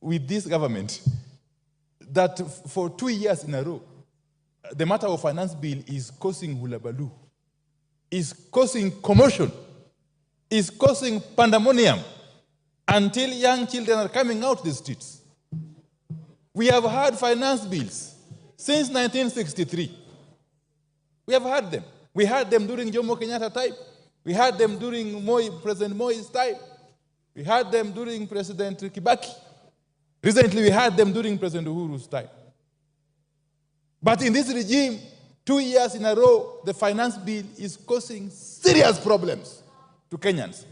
with this government that for 2 years in a row, the matter of finance bill is causing hullabaloo, is causing commotion, is causing pandemonium until young children are coming out the streets. We have had finance bills since 1963. We have had them. We had them during Jomo Kenyatta time. We had them during President Moi's time. We had them during President Kibaki. Recently, we had them during President Uhuru's time. But in this regime, 2 years in a row, the finance bill is causing serious problems to Kenyans.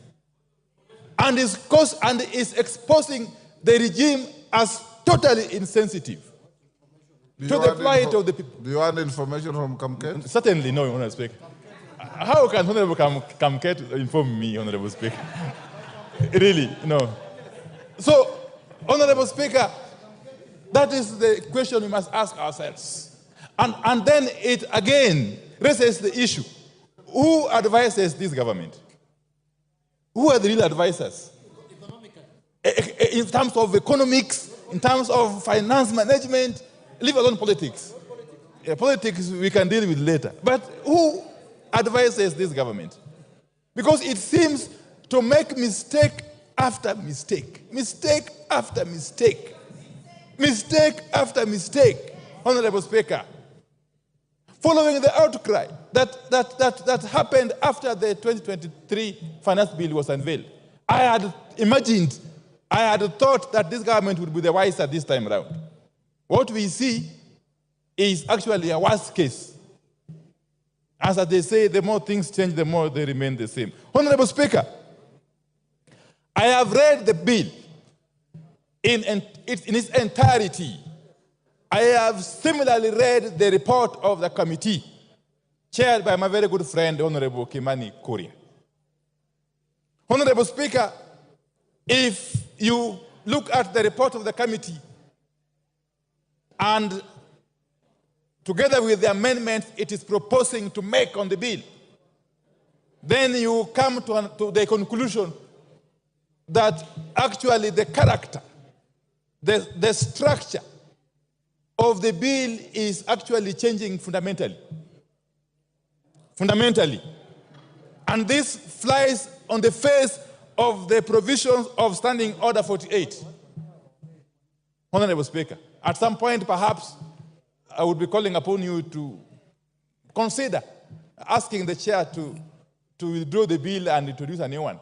And is exposing the regime as totally insensitive to the plight of the people. Do you want information from Kamket? Certainly no, Honorable Speaker. How can Honorable Kamket inform me, Honorable Speaker? Really, no. So, Honorable Speaker, that is the question we must ask ourselves. And then it again raises the issue. Who advises this government? Who are the real advisors? In terms of economics, in terms of finance management, leave alone politics. Politics we can deal with later. But who advises this government? Because it seems to make mistake after mistake. Mistake after mistake. Mistake after mistake, Honorable Speaker. Following the outcry that happened after the 2023 finance bill was unveiled, I had imagined, I had thought that this government would be the wiser this time around. What we see is actually a worse case. As they say, the more things change, the more they remain the same. Honorable Speaker, I have read the bill in its entirety. I have similarly read the report of the committee, chaired by my very good friend, Honorable Kimani Korea. Honorable Speaker, if you look at the report of the committee and together with the amendments it is proposing to make on the bill, then you come to the conclusion that actually the character, the structure of the bill is actually changing fundamentally. Fundamentally. And this flies on the face of the provisions of Standing Order 48. Honorable Speaker, at some point perhaps I would be calling upon you to consider asking the chair to withdraw the bill and introduce a new one.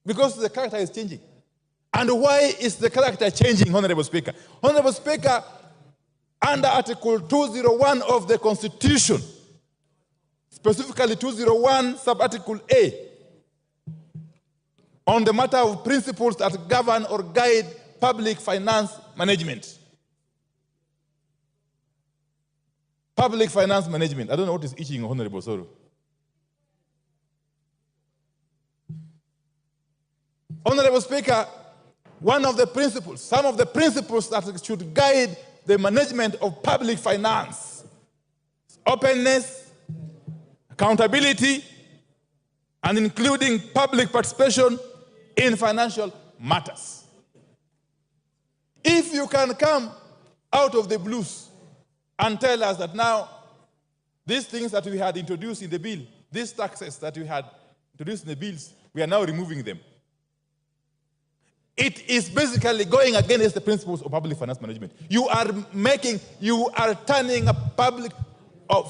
Because the character is changing. And why is the character changing, Honorable Speaker? Honorable Speaker, under Article 201 of the Constitution, specifically 201 sub-article A, on the matter of principles that govern or guide public finance management. Public finance management. I don't know what is itching, Honorable Soro. Honorable Speaker, one of the principles, some of the principles that should guide the management of public finance: openness, accountability, and including public participation in financial matters. If you can come out of the blues and tell us that now these things that we had introduced in the bill, these taxes that we had introduced in the bills, we are now removing them. It is basically going against the principles of public finance management. You are turning a public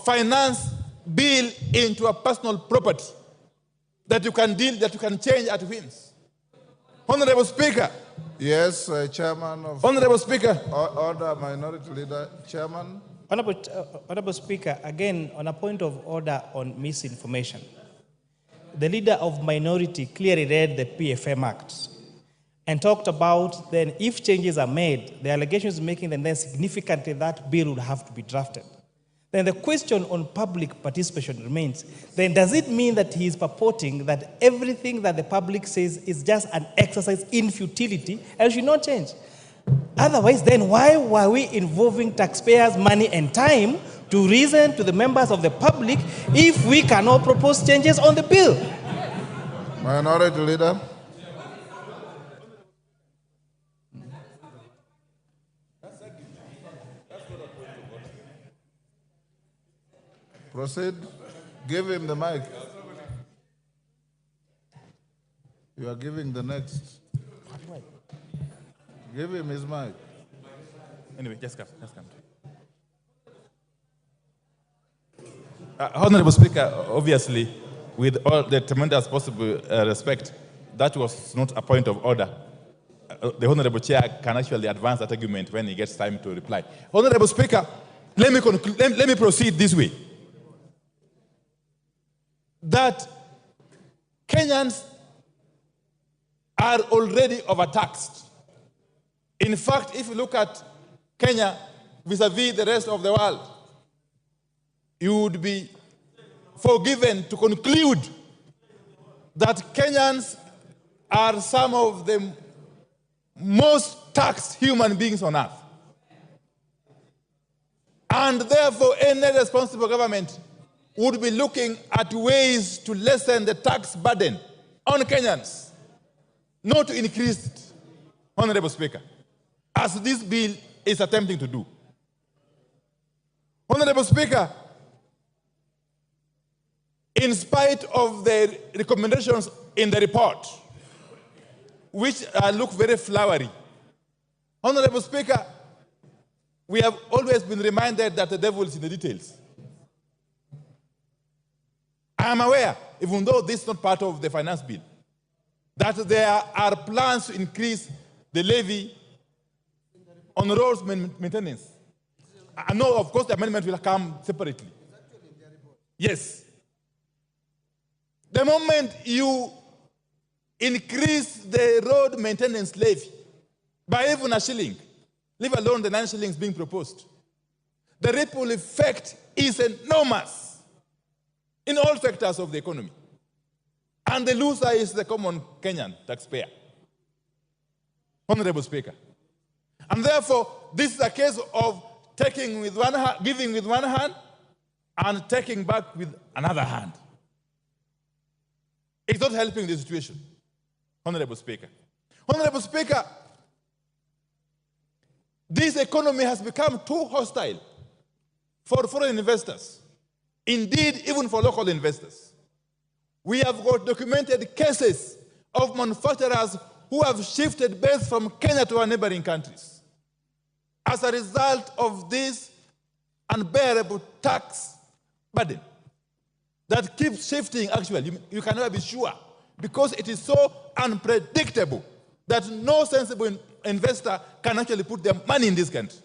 finance bill into a personal property that you can change at whims. Honorable Speaker. Yes, Chairman of... Honorable Speaker. Order, Minority Leader. Chairman. Honorable Speaker, again, on a point of order on misinformation. The Leader of Minority clearly read the PFM Act and talked about then if changes are made, the allegations making them then significantly that bill would have to be drafted. Then the question on public participation remains. Then does it mean that he is purporting that everything that the public says is just an exercise in futility and should not change? Otherwise, then why were we involving taxpayers' money and time to reason to the members of the public if we cannot propose changes on the bill? Minority Leader. Proceed. Give him the mic. You are giving the next. Give him his mic. Anyway, just come. Honorable Speaker, obviously, with all the tremendous possible respect, that was not a point of order. The Honorable Chair can actually advance that argument when he gets time to reply. Honorable Speaker, let me proceed this way. That Kenyans are already overtaxed. In fact, if you look at Kenya vis-a-vis the rest of the world, you would be forgiven to conclude that Kenyans are some of the most taxed human beings on earth. And therefore, any responsible government would be looking at ways to lessen the tax burden on Kenyans, not to increase it, Honorable Speaker, as this bill is attempting to do. Honorable Speaker, in spite of the recommendations in the report, which look very flowery, Honorable Speaker, we have always been reminded that the devil is in the details. I am aware, even though this is not part of the finance bill, that there are plans to increase the levy on roads maintenance. I know, of course, the amendment will come separately. Yes. The moment you increase the road maintenance levy by even a shilling, leave alone the 9 shillings being proposed, the ripple effect is enormous in all sectors of the economy. And the loser is the common Kenyan taxpayer. Honorable Speaker. And therefore, this is a case of taking with one hand, giving with one hand, and taking back with another hand. It's not helping the situation, Honorable Speaker. Honorable Speaker, this economy has become too hostile for foreign investors. Indeed, even for local investors. We have got documented cases of manufacturers who have shifted base from Kenya to our neighboring countries as a result of this unbearable tax burden that keeps shifting. Actually, you can never be sure, because it is so unpredictable that no sensible investor can actually put their money in this country.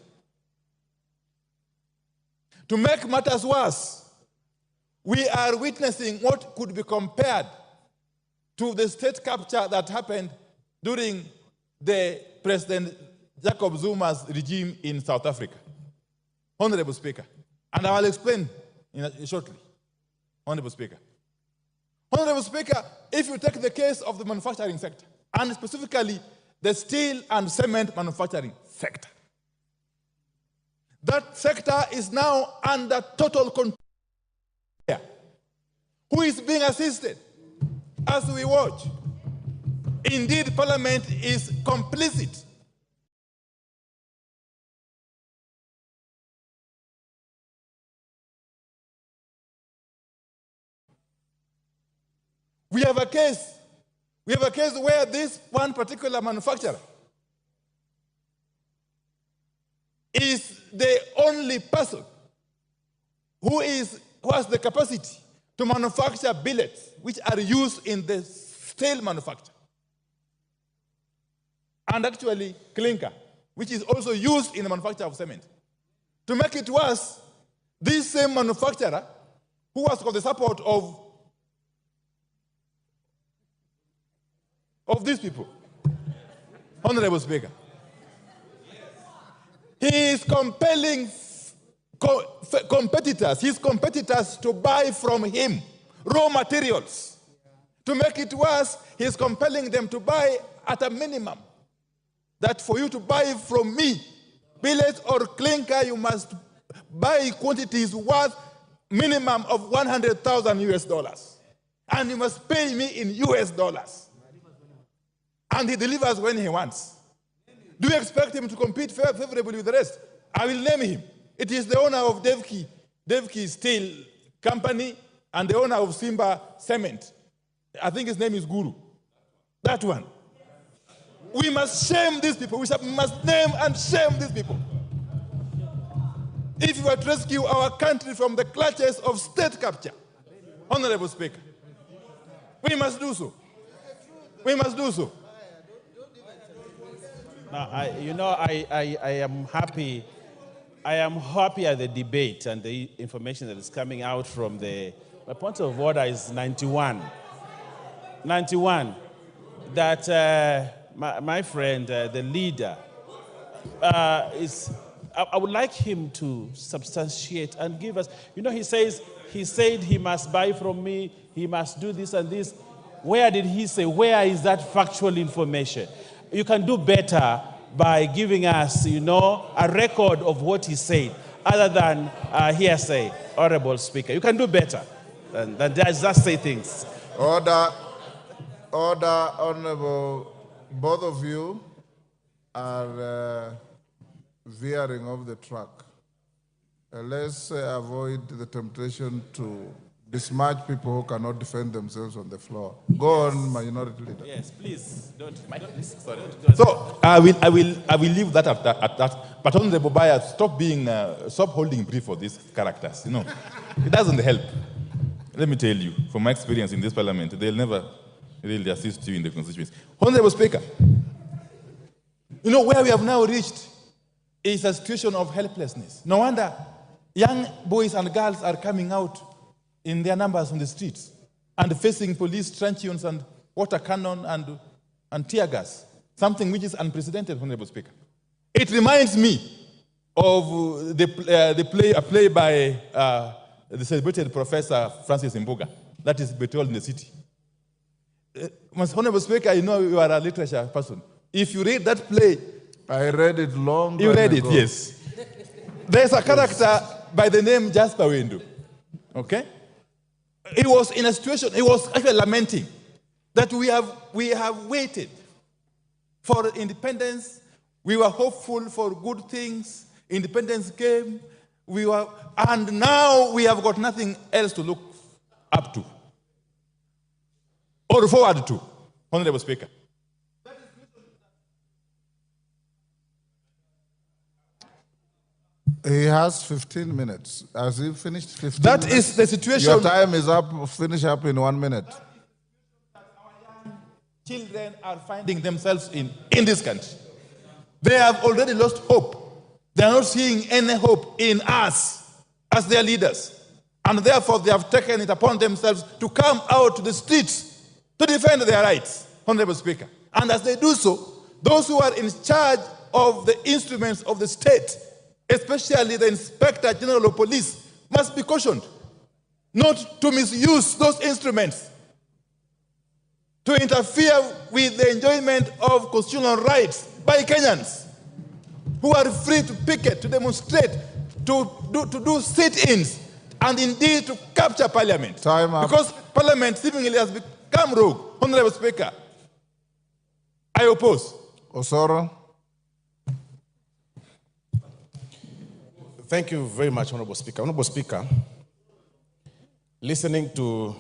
To make matters worse, we are witnessing what could be compared to the state capture that happened during the President Jacob Zuma's regime in South Africa. Honorable Speaker, and I will explain shortly. Honorable Speaker. Honorable Speaker, if you take the case of the manufacturing sector, and specifically the steel and cement manufacturing sector, that sector is now under total control. Who is being assisted as we watch? Indeed, Parliament is complicit. We have a case where this one particular manufacturer is the only person who has the capacity to manufacture billets which are used in the steel manufacture. And actually clinker, which is also used in the manufacture of cement. To make it worse, this same manufacturer, who has got the support of these people, Honorable Speaker, he is compelling his competitors to buy from him raw materials. To make it worse, he is compelling them to buy at a minimum. That for you to buy from me billet or clinker, you must buy quantities worth minimum of 100,000 US dollars. And you must pay me in US dollars. And he delivers when he wants. Do you expect him to compete favorably with the rest? I will name him. It is the owner of Devki Steel company and the owner of Simba Cement. I think his name is Guru. That one. We must shame these people. We must name and shame these people. If we are to rescue our country from the clutches of state capture, Honorable Speaker, we must do so. We must do so. Now, I am happy. I am happy at the debate and the information that is coming out from my point of order is 91. 91. That my friend, the leader, I would like him to substantiate and give us, he said he must buy from me, he must do this and this. Where did he say? Where is that factual information? You can do better by giving us, a record of what he said, other than hearsay, Honorable Speaker. You can do better than just say things. Order, Honorable. Both of you are veering off the track. Let's avoid the temptation to besmirch people who cannot defend themselves on the floor. Go on, Minority Leader. Yes, please. Don't. Sorry. So I will leave that at that. But Honorable Baya, stop holding brief for these characters. It doesn't help. Let me tell you, from my experience in this parliament, they'll never really assist you in the constituency. Honorable Speaker, where we have now reached is a situation of helplessness. No wonder young boys and girls are coming out in their numbers on the streets and facing police truncheons and water cannon and tear gas, something which is unprecedented, Honorable Speaker. It reminds me of a play by the celebrated Professor Francis Mbuga, that is Betrayal in the City. Honorable Speaker, you are a literature person. If you read that play, I read it long you read ago. It, yes. There's a character by the name Jasper Windu. Okay? He was in a situation, he was actually lamenting that we have waited for independence. We were hopeful for good things. Independence came. And now we have got nothing else to look up to or forward to, Honorable Speaker. He has 15 minutes. Has he finished 15 That minutes? is the situation. Your time is up. Finish up in 1 minute. Children are finding themselves in this country. They have already lost hope. They are not seeing any hope in us as their leaders. And therefore, they have taken it upon themselves to come out to the streets to defend their rights, Honorable Speaker. And as they do so, those who are in charge of the instruments of the state, especially the Inspector General of Police, must be cautioned not to misuse those instruments to interfere with the enjoyment of constitutional rights by Kenyans who are free to picket, to demonstrate, to do sit-ins, and indeed to capture Parliament. Time up. Because Parliament seemingly has become rogue. Honorable Speaker, I oppose. Osoro. Thank you very much, Honorable Speaker. Honorable Speaker, listening to